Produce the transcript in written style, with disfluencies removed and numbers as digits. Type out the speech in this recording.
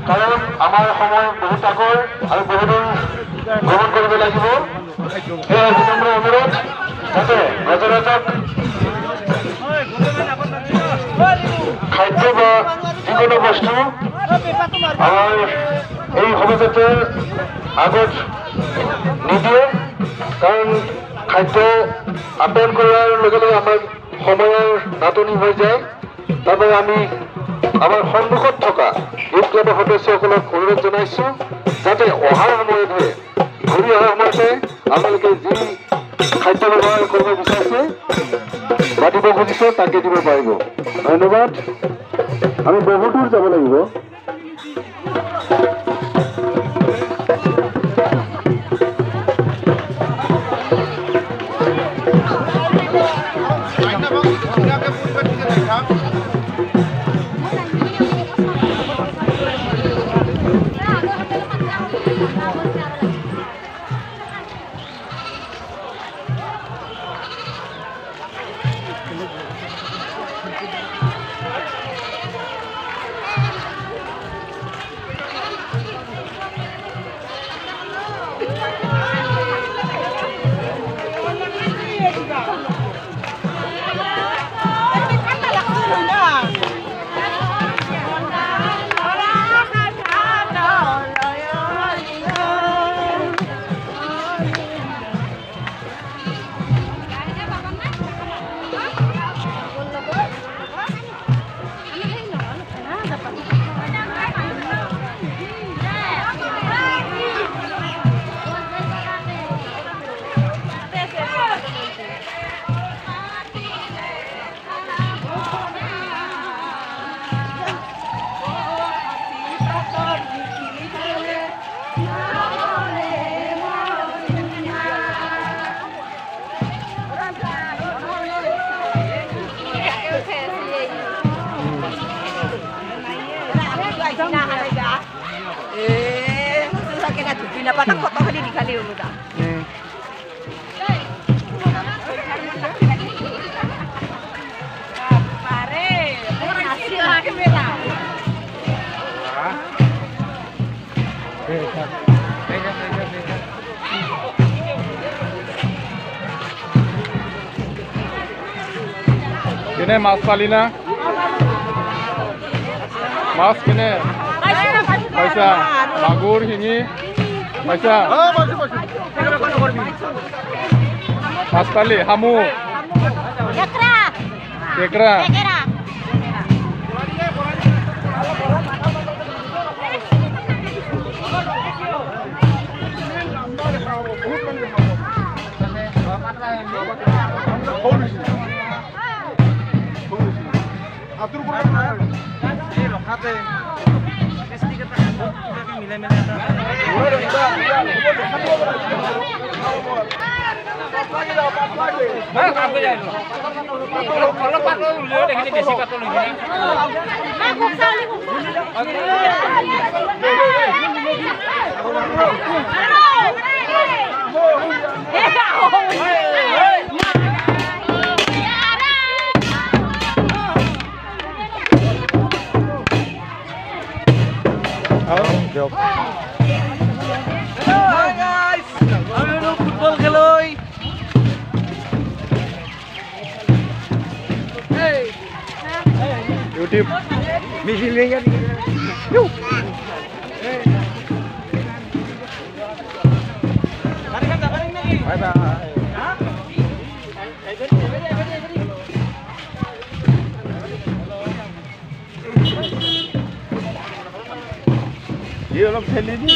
কাৰণ আমাৰ সময় বহুত আগৰ আৰু বহুদূৰ ভ্ৰমণ কৰিব লাগিব। সেয়ে বিনম্ৰ অনুৰোধ যাতে সচৰাচৰ খাদ্য বা যিকোনো বস্তু আমাৰ এই শোভাযাত্ৰাৰ আগত নিদিয়ে, কাৰণ খাদ্য আপ্যায়ন কৰাৰ লগে লগে আমাৰ সময়ৰ নাটনি হৈ যায়। তাৰবাবে আমি আমাৰ সন্মুখত থকা ইউথ ক্লাবৰ সদস্যসকলক অনুৰোধ জনাইছোঁ যাতে অহাৰ সময়তহে ঘূৰি অহাৰ সময়তে আপোনালোকে যি খাদ্য ব্যৱহাৰ কৰিব বিচাৰিছে বা দিব খুজিছে তাকে দিব পাৰিব। ধন্যবাদ। আমি বহু দূৰ যাব লাগিব। Dapat foto kan di kali dulu dah. Pare, hasil kamera. Kene mas palina, mas kene, paisa, magur hingi. Paisa. Mas Pali, hamu. Kekra. Kekra. Kekra. Hi guys, আমি ফুটবল খেলই। YouTube. মিছিল ভেঙে বাই বাই। অলপ ঠেলি দি